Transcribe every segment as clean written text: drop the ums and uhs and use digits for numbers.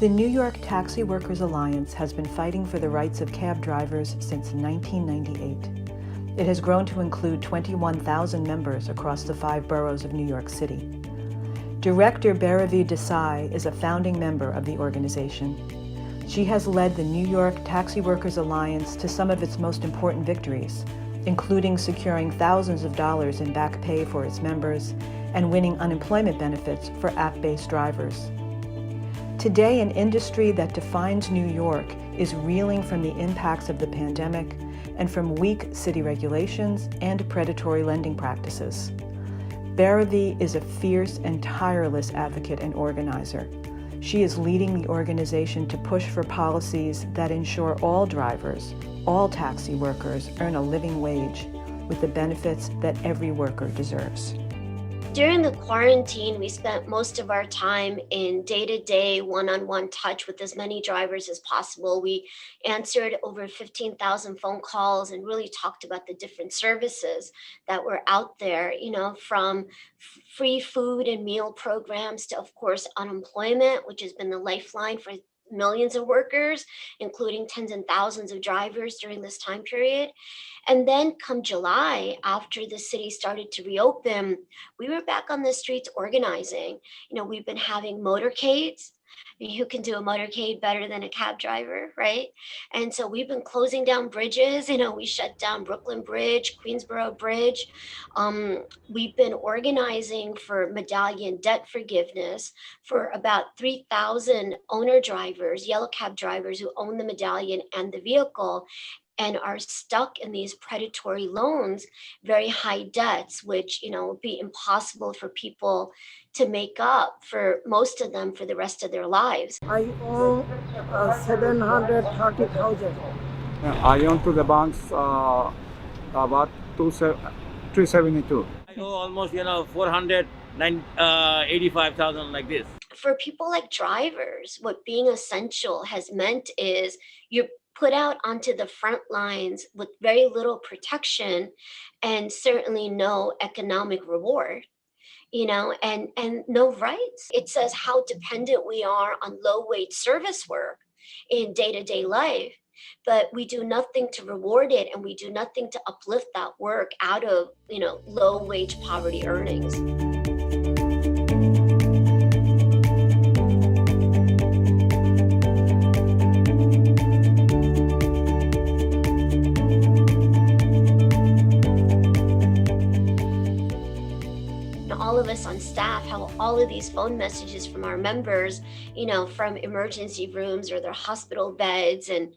The New York Taxi Workers Alliance has been fighting for the rights of cab drivers since 1998. It has grown to include 21,000 members across the 5 boroughs of New York City. Director Bhairavi Desai is a founding member of the organization. She has led the New York Taxi Workers Alliance to some of its most important victories, including securing thousands of dollars in back pay for its members and winning unemployment benefits for app-based drivers. Today, an industry that defines New York is reeling from the impacts of the pandemic and from weak city regulations and predatory lending practices. Bhairavi is a fierce and tireless advocate and organizer. She is leading the organization to push for policies that ensure all drivers, all taxi workers earn a living wage with the benefits that every worker deserves. During the quarantine, we spent most of our time in day-to-day one-on-one touch with as many drivers as possible. We answered over 15,000 phone calls and really talked about the different services that were out there, from free food and meal programs to, of course, unemployment, which has been the lifeline for millions of workers, including tens and thousands of drivers during this time period. And then come July, after the city started to reopen, we were back on the streets organizing. We've been having motorcades. Who can do a motorcade better than a cab driver, right? And so we've been closing down bridges. We shut down Brooklyn Bridge, Queensboro Bridge. We've been organizing for medallion debt forgiveness for about 3,000 owner drivers, yellow cab drivers who own the medallion and the vehicle, and are stuck in these predatory loans, very high debts, which would be impossible for people to make up, for most of them, for the rest of their lives. I owe 730,000. I owe to the banks about 372. I owe almost 485,000 like this. For people like drivers, what being essential has meant is you're put out onto the front lines with very little protection and certainly no economic reward, and no rights. It says how dependent we are on low-wage service work in day-to-day life, but we do nothing to reward it, and we do nothing to uplift that work out of, low-wage poverty earnings. All of us on staff have all of these phone messages from our members, from emergency rooms or their hospital beds, and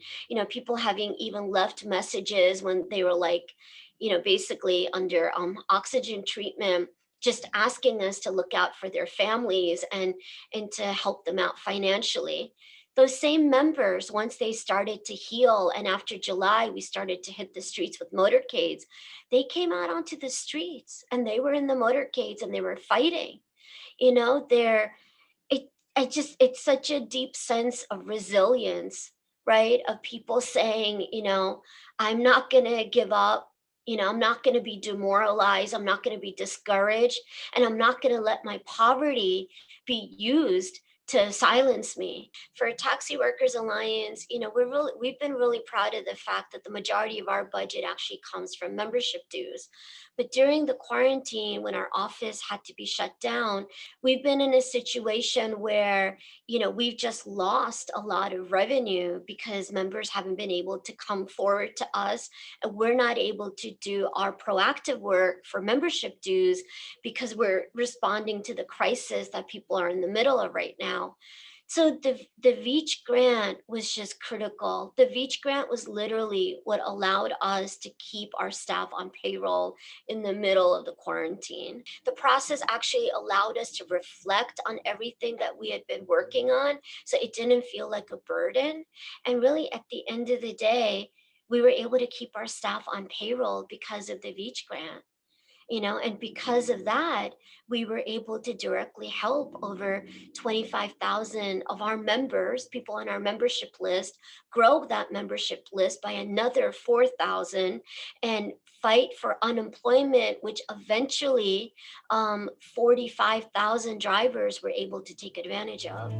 people having even left messages when they were basically under oxygen treatment, just asking us to look out for their families and to help them out financially. Those same members, once they started to heal, and after July, we started to hit the streets with motorcades, they came out onto the streets and they were in the motorcades and they were fighting. It's such a deep sense of resilience, right? Of people saying, I'm not going to give up. I'm not going to be demoralized. I'm not going to be discouraged. And I'm not going to let my poverty be used to silence me. For Taxi Workers Alliance, we've been really proud of the fact that the majority of our budget actually comes from membership dues. But during the quarantine, when our office had to be shut down, we've been in a situation where, we've just lost a lot of revenue because members haven't been able to come forward to us, and we're not able to do our proactive work for membership dues because we're responding to the crisis that people are in the middle of right now. So the Veatch grant was just critical. The Veatch grant was literally what allowed us to keep our staff on payroll in the middle of the quarantine. The process actually allowed us to reflect on everything that we had been working on, so it didn't feel like a burden. And really, at the end of the day, we were able to keep our staff on payroll because of the Veatch grant. And because of that, we were able to directly help over 25,000 of our members, people on our membership list, grow that membership list by another 4,000 and fight for unemployment, which eventually 45,000 drivers were able to take advantage of.